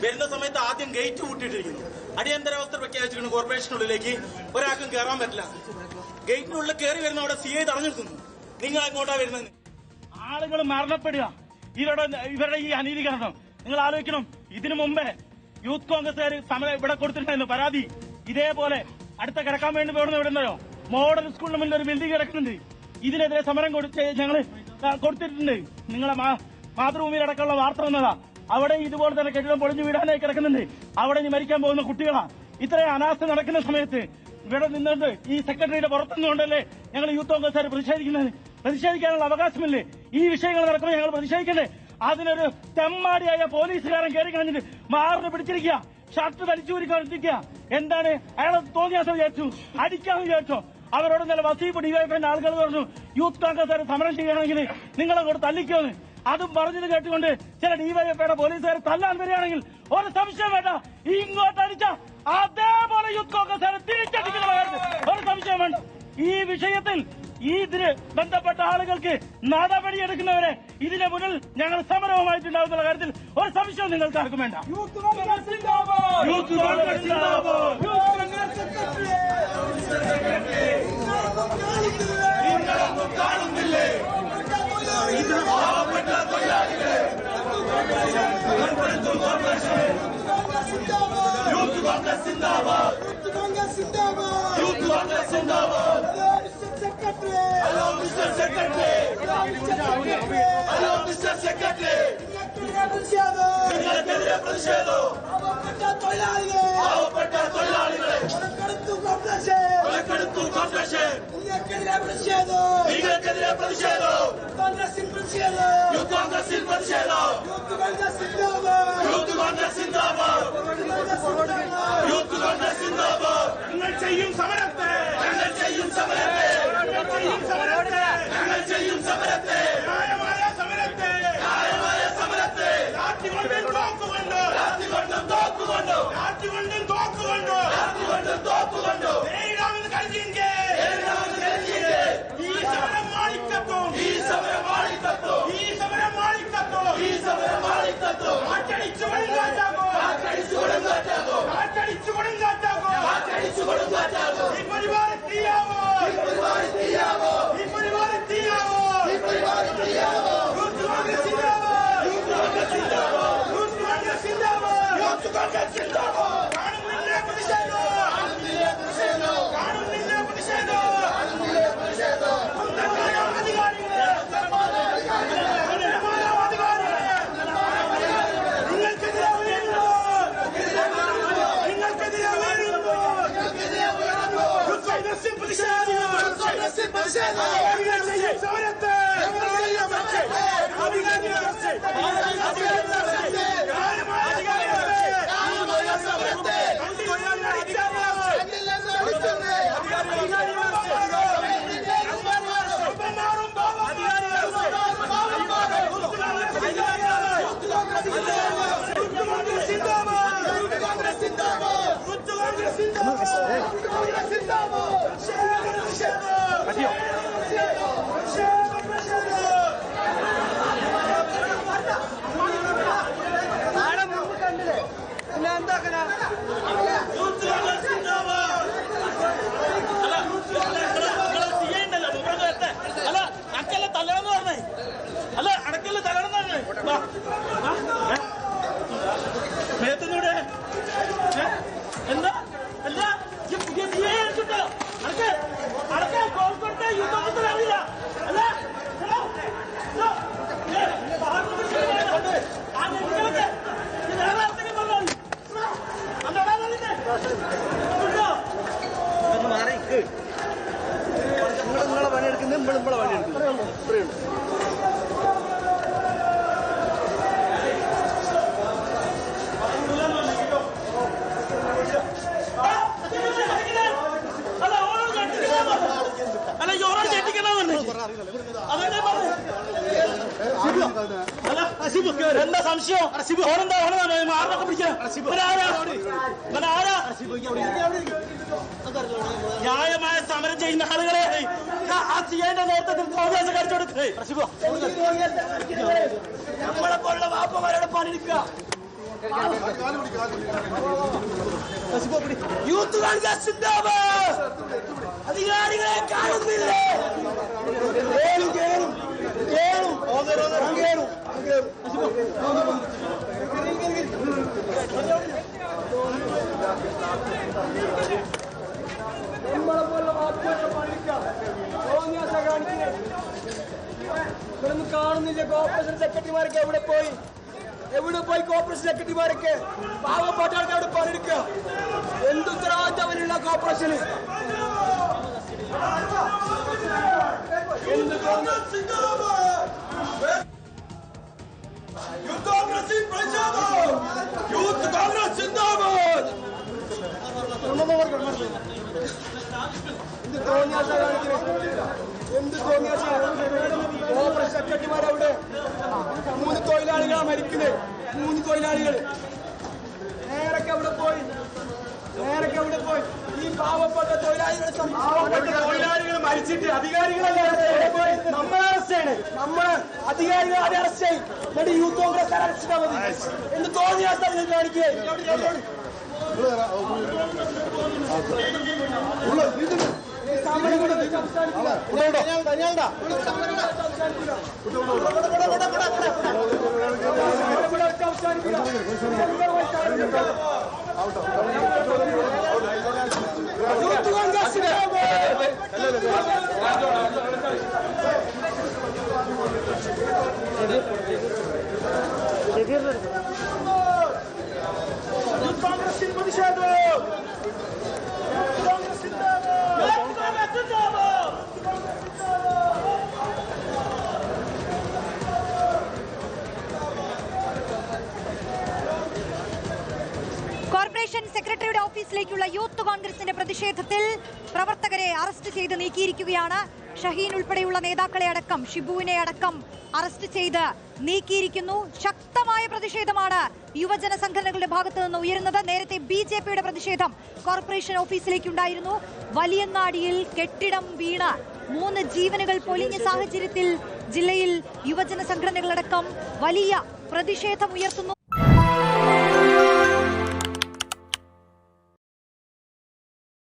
വരുന്ന സമയത്ത് ആദ്യം ഗേറ്റ് പൂട്ടിയിട്ടിരിക്കുന്നു. അടിയന്തരാവസ്ഥ പ്രഖ്യാപിച്ചിരിക്കുന്നു. കോർപ്പറേഷനുള്ളിലേക്ക് ഒരാൾക്കും കയറാൻ പറ്റില്ല. ഗേറ്റിനുള്ളിൽ കയറി വരുന്ന അവിടെ CI തടഞ്ഞു നിർത്തുന്നു. നിങ്ങൾ എങ്ങോട്ടാ വരുന്നത്? ആളുകൾ മരണപ്പെടുക. ഇവരുടെ ഈ അനീതി കാരണം നിങ്ങൾ ആലോചിക്കണം. ഇതിനു മുമ്പേ യൂത്ത് കോൺഗ്രസ്സുകാർ സമരം ഇവിടെ കൊടുത്തിട്ടുണ്ടായിരുന്നു പരാതി. ഇതേപോലെ അടുത്ത കിടക്കാൻ വേണ്ടി പോകുന്ന ഇവിടെ ഉണ്ടോ മോഡൽ സ്കൂളിന് മുന്നിൽ ഒരു ബിൽഡിംഗ് കിടക്കുന്നുണ്ട്. ഇതിനെതിരെ സമരം ഞങ്ങൾ കൊടുത്തിട്ടുണ്ട്. നിങ്ങളെ മാതൃഭൂമിയിലടക്കമുള്ള വാർത്ത വന്നതാ. അവിടെ ഇതുപോലെ തന്നെ കെട്ടിടം പൊളിഞ്ഞു വീടാനായി കിടക്കുന്നുണ്ട്. അവിടെ ഇനി മരിക്കാൻ പോകുന്ന കുട്ടികളാ. ഇത്രയും അനാസ്ഥ നടക്കുന്ന സമയത്ത് ഇവിടെ നിന്നുകൊണ്ട് ഈ സെക്രട്ടറിയുടെ പുറത്തുനിന്നുകൊണ്ടല്ലേ ഞങ്ങൾ യൂത്ത് കോൺഗ്രസ്സുകാർ പ്രതിഷേധിക്കുന്നത്. പ്രതിഷേധിക്കാനുള്ള അവകാശമില്ലേ? ഈ വിഷയങ്ങൾ നടക്കുമ്പോൾ ഞങ്ങൾ പ്രതിഷേധിക്കണ്ടേ? അതിനൊരു തെമ്മാടിയായ പോലീസുകാരൻ കയറി കഴിഞ്ഞിട്ട് മാറിന് പിടിച്ചിരിക്കുക, ഷർട്ട് വലിച്ചൂരിക്കൊണ്ടിരിക്കുക. എന്താണ് അയാളെ തോന്നിയാസം വിചാരിച്ചു? അടിക്കാന്ന് വിചാരിച്ചോ? അവരോട് നല്ല വസീഫ് ഡിവൈഎഫിന്റെ ആളുകൾ പറഞ്ഞു യൂത്ത് കോൺഗ്രസ്സുകാർ സമരം ചെയ്യുകയാണെങ്കിൽ നിങ്ങളങ്ങോട്ട് തല്ലിക്കോന്ന്. അതും പറഞ്ഞത് കേട്ടുകൊണ്ട് ചില ഡിവൈഎഫ്ഐയുടെ പോലീസുകാർ തല്ലാൻ വരികയാണെങ്കിൽ ഒരു സംശയം വേണ്ട, ഇങ്ങോട്ട് അടിച്ച അതേപോലെ യൂത്ത് കോൺഗ്രസ്സുകാർ തിരിച്ചടിക്കുന്ന ഒരു സംശയം വേണ്ട. ഈ വിഷയത്തിൽ ഇതിന് ബന്ധപ്പെട്ട ആളുകൾക്ക് നടപടിയെടുക്കുന്നവരെ ഇതിന് മുന്നിൽ ഞങ്ങൾ സമരവുമായിട്ടുണ്ടാകുന്ന കാര്യത്തിൽ ഒരു സംശയവും നിങ്ങൾക്ക് ആർക്കും വേണ്ട. യൂത്ത് കോൺഗ്രസ് സിന്ദാബാദ്, യൂത്ത് കോൺഗ്രസ് സിന്ദാബാദ്, യൂത്ത് കോൺഗ്രസ് സെക്രട്ടറി നിങ്ങളൊന്നും കാണുന്നില്ലേ? പാവപ്പെട്ട തൊഴിലാളികളെ യൂത്ത് കോൺഗ്രസ് സിന്ദാബാദ്, യൂത്ത് കോൺഗ്രസ് സിന്ദാബാദ്, യൂത്ത് കോൺഗ്രസ് സിന്ദാബാദ്. Hello mister secretary, hello mister secretary, നിങ്ങൾക്കെതിരെ പ്രതിഷേധം. പാവപ്പെട്ട തൊഴിലാളികളെ കൊലക്കെടുത്തു കോൺഗ്രസ്. നിങ്ങൾക്കെതിരെ പ്രതിഷേധം. യൂത്ത് കോൺഗ്രസിൽ പ്രതിഷേധം. യൂത്ത് കോൺഗ്രസ് സിന്ദാബാദ്, യൂത്ത് കോൺഗ്രസ് സിന്ദാബാദ്. നിങ്ങൾ ചെയ്യും സമരത്തെ, ഞങ്ങൾ ചെയ്യും സമരത്തെ, ഞങ്ങൾ ചെയ്യും സമരത്തെ, ഞങ്ങൾ ചെയ്യും സമരത്തെ, ന്യായമായ സമരത്തെ, ന്യായമായ സമരത്തെ. രാത്രികൊണ്ടും തോക്കുകൊണ്ടോ, രാത്രികൊണ്ടും തോക്കുകൊണ്ടോ, രാത്രികൊണ്ടും തോക്കുകൊണ്ടോ, രാത്രികൊണ്ടും തോക്കുകൊണ്ടോ നേരിടാമെന്ന് കരുതിയെങ്കിൽ ഏഴാമത് കഴിഞ്ഞിട്ട് ഈ സമരം മാളിക്കത്തും, ഈ സമരം മാളിക്കത്തോ, ഈ സമരം മാളിക്കത്തും, ഈ സമരം മാളിക്കത്തോ. കാറ്റടിച്ചു കൊടുങ്കാറ്റാകോ, കാറ്റടിച്ചു കൊടുങ്കാറ്റാകോ, കാറ്റടിച്ചു കൊടുങ്കാറ്റാകോ, കാറ്റടിച്ചു കൊടുങ്കാറ്റാകോ. ഈ പരിപാടി തീയാവോ, ഈ പരിപാടി തീയാവോ, ഈ പരിപാടി തീയാവോ. ഈ പരിപാടി തീയാവോ. യൂത്ത് കോൺഗ്രസ് സിന്ദാബാദ്, യൂത്ത് കോൺഗ്രസ് സിന്ദാബാദ്, യൂത്ത് കോൺഗ്രസ് സിന്ദാബാദ്. യൂത്ത് കോൺഗ്രസ് സിന്ദാബാദ്. കാണുന്നില്ലേ പ്രതിഷേധം, കാണുന്നില്ലേ പ്രതിഷേധം, കാണുന്നില്ലേ പ്രതിഷേധം. കാണുന്നില്ലേ പ്രതിഷേധം. അധികാരികളെ, നിങ്ങൾക്കെതിരെ ഉയരുന്നു, നിങ്ങൾക്കെതിരെ ഉയരുന്നു. യൂത്ത് കോൺഗ്രസ് പ്രതിഷേധം, കോൺഗ്രസിൽ പ്രതിഷേധം. നിങ്ങൾ ചെയ്യും സമരത്തെ, അല്ല അക്കല്ല തലയെന്ന് പറഞ്ഞേ, അല്ല അടക്കല്ല തലയെന്ന് പറഞ്ഞേ. മേത്തൂടെ എന്താ എന്താ ഈ പുതിയ CI അടിച്ചിട്ടോ? അടക്ക കോഴിക്കോട്ടെ യുദ്ധത്തിൽ അറിയില്ല. അല്ല നിങ്ങളെ പണിയെടുക്കുന്നത് നമ്മളെ പണിയെടുക്കുന്നത് ഇത്രയുള്ളൂ. അല്ല ഓരോട് ചെട്ടിക്കണ എന്താ സംശയം? ഓരെന്താ മാറിനൊക്കെ പിടിക്കാം. ന്യായമായ സമരം ചെയ്യുന്ന ആളുകളെ ആ CIന്റെ നേതൃത്വത്തിൽ കോൺഗ്രസ് കടിച്ചെടുക്കേ. നമ്മളെ പോലുള്ള വാപ്പമാരോട് പണിയെടുക്കുക. യൂത്ത് കോൺഗ്രസ് സിന്ദാബാദ്. അധികാരികളെ കാണുന്നില്ലേ? കേറും കേറും കേറും കേറും കേറും. നമ്മളെ പോലെ വാക്കുകളെ പഠിക്കാം. തോന്നിയാസം കാണിക്കുന്നത് ഇവിടൊന്നും കാണുന്നില്ല. കോർപ്പറേഷൻ സെക്രട്ടറിമാരൊക്കെ എവിടെ പോയി? കോർപ്പറേഷൻ സെക്രട്ടറിമാരൊക്കെ പാവപ്പെട്ട ആൾക്ക് അവിടെ പണിയെടുക്കുക. എന്ത് ഉത്തരവാദിത്തവനുള്ള കോർപ്പറേഷന്? യൂത്ത് കോൺഗ്രസ് സിന്ദാബാദ്. എന്ത് തോന്നിയാസ കാണിക്കുന്നത്? എന്ത് തോന്നിയാസ? കോർപ്പറേഷൻ സെക്രട്ടറിമാരവിടെ 3 തൊഴിലാളികളാണ് മരിക്കുന്നത്. 3 തൊഴിലാളികൾ നേരൊക്കെ അവിടെ പോയി. ഈ പാവപ്പെട്ട തൊഴിലാളികൾ മരിച്ചിട്ട് അധികാരികളെ നമ്മളെ അറസ്റ്റ് ചെയ്യണേ. നമ്മളെ അധികാരികളെ അറസ്റ്റ് ചെയ്യും. എന്നിട്ട് യൂത്ത് കോൺഗ്രസ് അറസ്റ്റ് ചെയ്താൽ മതി. എന്ത് തോന്നിയാസ കാണിക്കുക? കോൺഗ്രസിൽ പ്രതിഷേധം. കോർപ്പറേഷൻ സെക്രട്ടറിയുടെ ഓഫീസിലേക്കുള്ള യൂത്ത് കോൺഗ്രസിന്റെ പ്രതിഷേധത്തിൽ പ്രവർത്തകരെ അറസ്റ്റ് ചെയ്ത് നീക്കിയിരിക്കുകയാണ്. ഷഹീൻ ഉൾപ്പെടെയുള്ള നേതാക്കളെ അടക്കം, ഷിബുവിനെ അടക്കം അറസ്റ്റ് ചെയ്ത് നീക്കിയിരിക്കുന്നു. ശക്തമായ പ്രതിഷേധമാണ് യുവജന സംഘടനകളുടെ ഭാഗത്തു നിന്ന് ഉയരുന്നത്. നേരത്തെ BJPയുടെ പ്രതിഷേധം കോർപ്പറേഷൻ ഓഫീസിലേക്കുണ്ടായിരുന്നു. വലിയങ്ങാടിയിൽ കെട്ടിടം വീണ് 3 ജീവനുകൾ പൊലിഞ്ഞ സാഹചര്യത്തിൽ ജില്ലയിൽ യുവജന സംഘടനകളടക്കം വലിയ പ്രതിഷേധം ഉയർത്തുന്നു.